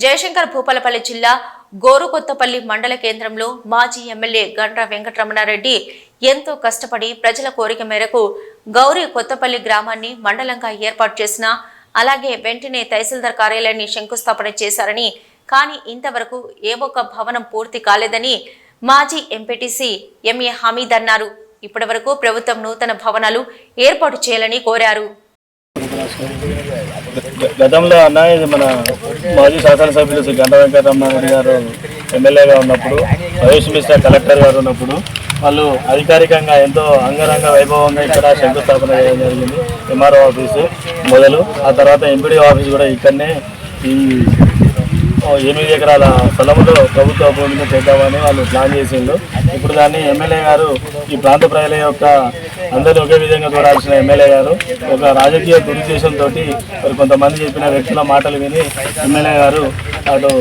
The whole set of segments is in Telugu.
జయశంకర్ భూపాలపల్లి జిల్లా గోరుకొత్తపల్లి మండల కేంద్రంలో మాజీ ఎమ్మెల్యే గండ్ర వెంకటరమణారెడ్డి ఎంతో కష్టపడి ప్రజల కోరిక మేరకు గౌరీ కొత్తపల్లి గ్రామాన్ని మండలంగా ఏర్పాటు చేసిన అలాగే వెంటనే తహసీల్దార్ కార్యాలయాన్ని శంకుస్థాపన చేశారని కానీ ఇంతవరకు ఏ ఒక్క భవనం పూర్తి కాలేదని మాజీ ఎంపీటీసీ ఎంఏ హమీద్ అన్నారు. ఇప్పటివరకు ప్రభుత్వం నూతన భవనాలు ఏర్పాటు చేయాలని కోరారు. గతంలో అన్న ఇది మన మాజీ శాసనసభ్యులు శ్రీ గండ్ర వెంకటరమణారెడ్డి గారు ఎమ్మెల్యేగా ఉన్నప్పుడు, మహేష్ మిశ్రా కలెక్టర్ గారు ఉన్నప్పుడు వాళ్ళు అధికారికంగా ఎంతో అంగరంగ వైభవంగా ఇక్కడ శంకుస్థాపన చేయడం జరిగింది. ఎంఆర్ఓ ఆఫీసు మొదలు, ఆ తర్వాత ఎంపీడీ ఆఫీస్ కూడా ఇక్కడనే ఈ 8 ఎకరాల స్థలంలో ప్రభుత్వ భూమిని చేద్దామని వాళ్ళు ప్లాన్ చేసిండ్రు. ఇప్పుడు దాన్ని ఎమ్మెల్యే గారు ఈ ప్రాంత ప్రజల యొక్క అందరూ ఒకే విధంగా చూడాల్సిన ఎమ్మెల్యే గారు ఒక రాజకీయ దురుద్దేశంతో మరి కొంతమంది చెప్పిన వ్యక్తుల మాటలు విని ఎమ్మెల్యే గారు అటు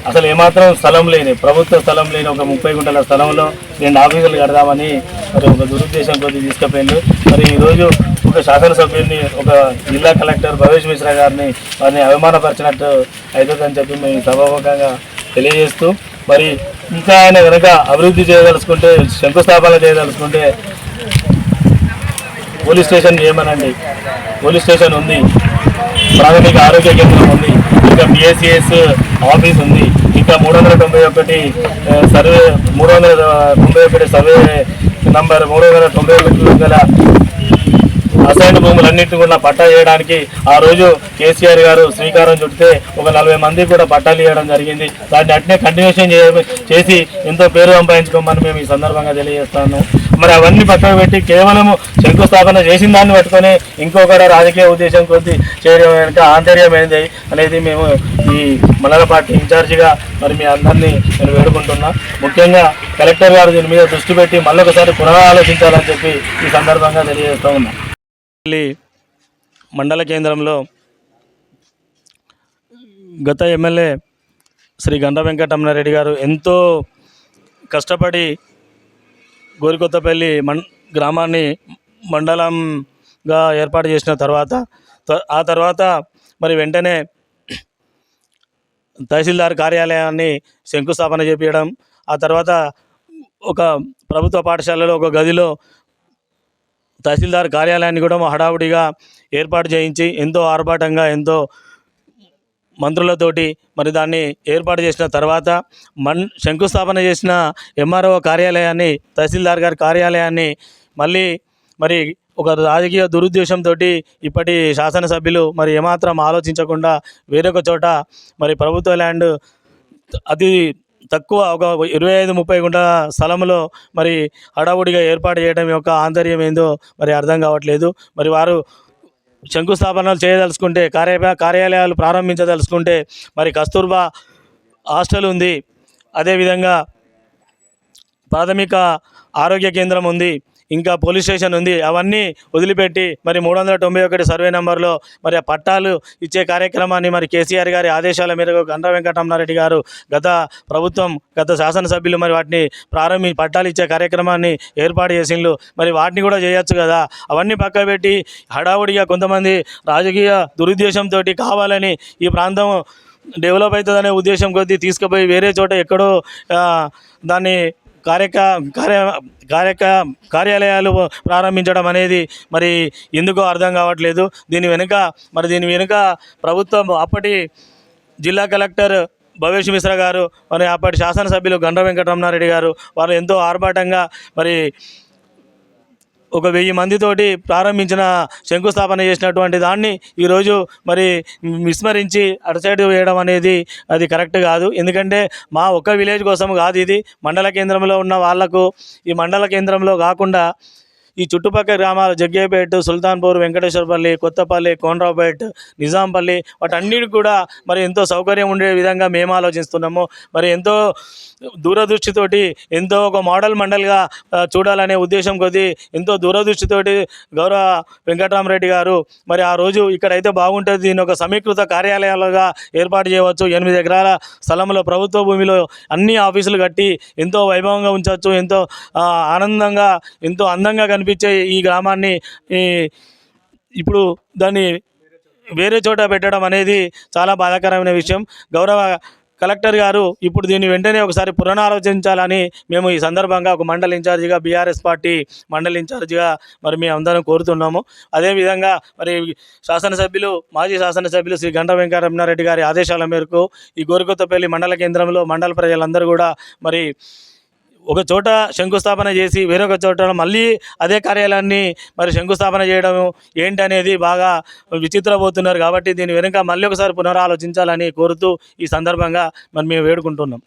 అసలు ఏమాత్రం స్థలం లేని, ప్రభుత్వ స్థలం లేని ఒక 30 గుంటల స్థలంలో 2 ఆఫీసులు కడదామని మరి ఒక దురుద్దేశంతో తీసుకుపోయింది. మరి ఈరోజు ఒక శాసనసభ్యుని, ఒక జిల్లా కలెక్టర్ మహేష్ మిశ్రా గారిని వారిని అవమానపరిచినట్టు అవుతుందని చెప్పి మేము సభాముఖంగా తెలియజేస్తూ, మరి ఇంకా ఆయన కనుక అభివృద్ధి చేయదలుచుకుంటే, శంకుస్థాపన చేయదలుచుకుంటే పోలీస్ స్టేషన్ చేయమనండి. పోలీస్ స్టేషన్ ఉంది, ప్రాథమిక ఆరోగ్య కేంద్రం ఉంది, ఇంకా బిఎస్సిఎస్ ఆఫీస్ ఉంది, ఇంకా 391 సర్వే నంబర్ 391 గల అసైన్ భూములన్నింటినీ కూడా పట్టా చేయడానికి ఆ రోజు కేసీఆర్ గారు శ్రీకారం చుడితే ఒక 40 మంది కూడా పట్టాలు ఇవ్వడం జరిగింది. దాన్ని అట్నే కంటిన్యూషన్ చేసి ఎంతో పేరు సంపాదించుకోమని మేము ఈ సందర్భంగా తెలియజేస్తాను. మరి అవన్నీ పక్కన పెట్టి కేవలము శంకుస్థాపన చేసిన దాన్ని పట్టుకొని ఇంకొకటి రాజకీయ ఉద్దేశం కొద్ది చేయడం వెనుక ఆంతర్యం ఏంది అనేది మేము ఈ మండల పార్టీ ఇన్ఛార్జిగా మరి మీ అందరినీ నేను వేడుకుంటున్నా. ముఖ్యంగా కలెక్టర్ గారు దీని మీద దృష్టి పెట్టి మళ్ళొకసారి పునరాలోచించాలని చెప్పి ఈ సందర్భంగా తెలియజేస్తూ ఉన్నాం. మండల కేంద్రంలో గత ఎమ్మెల్యే శ్రీ గండ్ర వెంకటరమణారెడ్డి గారు ఎంతో కష్టపడి గోరుకొత్తపల్లి గ్రామాన్ని మండలంగా ఏర్పాటు చేసిన ఆ తర్వాత మరి వెంటనే తహసీల్దార్ కార్యాలయాన్ని శంకుస్థాపన చేపించడం, ఆ తర్వాత ఒక ప్రభుత్వ పాఠశాలలో ఒక గదిలో తహసీల్దార్ కార్యాలయాన్ని కూడా హడావుడిగా ఏర్పాటు చేయించి ఎంతో ఆర్భాటంగా ఎంతో మంత్రులతోటి మరి దాన్ని ఏర్పాటు చేసిన తర్వాత శంకుస్థాపన చేసిన ఎంఆర్ఓ కార్యాలయాన్ని, తహసీల్దార్ గారి కార్యాలయాన్ని మరి ఒక రాజకీయ దురుద్దేశంతో ఇప్పటి శాసనసభ్యులు మరి ఏమాత్రం ఆలోచించకుండా వేరొక చోట మరి ప్రభుత్వ ల్యాండ్ అతి తక్కువ ఒక 25-30 గుంటల స్థలంలో మరి హడావుడిగా ఏర్పాటు చేయడం యొక్క ఆంతర్యం ఏందో మరి అర్థం కావట్లేదు. మరి వారు శంకుస్థాపనలు చేయదలుచుకుంటే, కార్యాలయాలు ప్రారంభించదలుచుకుంటే మరి కస్తూర్బా హాస్టల్ ఉంది, అదేవిధంగా ప్రాథమిక ఆరోగ్య కేంద్రం ఉంది, ఇంకా పోలీస్ స్టేషన్ ఉంది. అవన్నీ వదిలిపెట్టి మరి 391 సర్వే నెంబర్లో మరి ఆ పట్టాలు ఇచ్చే కార్యక్రమాన్ని మరి కేసీఆర్ గారి ఆదేశాల మేరకు గండ్ర వెంకటరమణారెడ్డి గారు గత శాసనసభ్యులు మరి వాటిని పట్టాలు ఇచ్చే కార్యక్రమాన్ని ఏర్పాటు చేసిండ్రు. మరి వాటిని కూడా చేయొచ్చు కదా. అవన్నీ పక్క పెట్టి హడావుడిగా కొంతమంది రాజకీయ దురుద్దేశంతో కావాలని ఈ ప్రాంతం డెవలప్ అవుతుందనే ఉద్దేశం కొద్దీ తీసుకుపోయి వేరే చోట ఎక్కడో దాన్ని కార్యాలయాలు ప్రారంభించడం అనేది మరి ఎందుకో అర్థం కావట్లేదు. దీని వెనుక ప్రభుత్వం అప్పటి జిల్లా కలెక్టర్ మహేష్ మిశ్రా గారు, మరి అప్పటి శాసనసభ్యులు గండ్ర వెంకటరమణారెడ్డి గారు వారు ఎంతో ఆర్భాటంగా మరి ఒక 1000 మందితోటి ప్రారంభించిన శంకుస్థాపన చేసినటువంటి దాన్ని ఈరోజు మరి విస్మరించి అటు సైడ్ వేయడం అనేది అది కరెక్ట్ కాదు. ఎందుకంటే మా ఒక్క విలేజ్ కోసం కాదు, ఇది మండల కేంద్రంలో ఉన్న వాళ్లకు, ఈ మండల కేంద్రంలో కాకుండా ఈ చుట్టుపక్కల గ్రామాలు జగ్గేపేట, సుల్తాన్పూర్, వెంకటేశ్వరపల్లి, కొత్తపల్లి, కోనరావుపేట, నిజాంపల్లి వాటన్నిటికి కూడా మరి ఎంతో సౌకర్యం ఉండే విధంగా మేము ఆలోచిస్తున్నాము. మరి ఎంతో దూరదృష్టితోటి ఎంతో ఒక మోడల్ మండల్గా చూడాలనే ఉద్దేశం కొద్దీ ఎంతో దూరదృష్టితోటి గౌరవ వెంకటరామరెడ్డి గారు మరి ఆ రోజు ఇక్కడైతే బాగుంటుంది, దీన్ని ఒక సమీకృత కార్యాలయాలుగా ఏర్పాటు చేయవచ్చు, 8 ఎకరాల స్థలంలో ప్రభుత్వ భూమిలో అన్ని ఆఫీసులు కట్టి ఎంతో వైభవంగా ఉంచవచ్చు, ఎంతో ఆనందంగా ఎంతో అందంగా కనిపించే ఈ గ్రామాన్ని ఇప్పుడు దాన్ని వేరే చోట పెట్టడం అనేది చాలా బాధాకరమైన విషయం. గౌరవ కలెక్టర్ గారు ఇప్పుడు దీన్ని వెంటనే ఒకసారి పునరాలోచించాలని మేము ఈ సందర్భంగా ఒక మండల ఇన్ఛార్జిగా బీఆర్ఎస్ పార్టీ మండల ఇన్ఛార్జిగా మరి మేము అందరం కోరుతున్నాము. అదేవిధంగా మరి మాజీ శాసనసభ్యులు శ్రీ గంట వెంకటరమణారెడ్డి గారి ఆదేశాల మేరకు ఈ గోరుకొత్తపల్లి మండల కేంద్రంలో మండల ప్రజలందరూ కూడా మరి ఒక చోట శంకుస్థాపన చేసి వేరొక చోట మళ్ళీ అదే కార్యాలయాన్ని మరి శంకుస్థాపన చేయడం ఏంటి అనేది బాగా విచిత్రపోతున్నారు. కాబట్టి దీని వెనుక మళ్ళీ ఒకసారి పునరాలోచించాలని కోరుతూ ఈ సందర్భంగా మరి మేము వేడుకుంటున్నాం.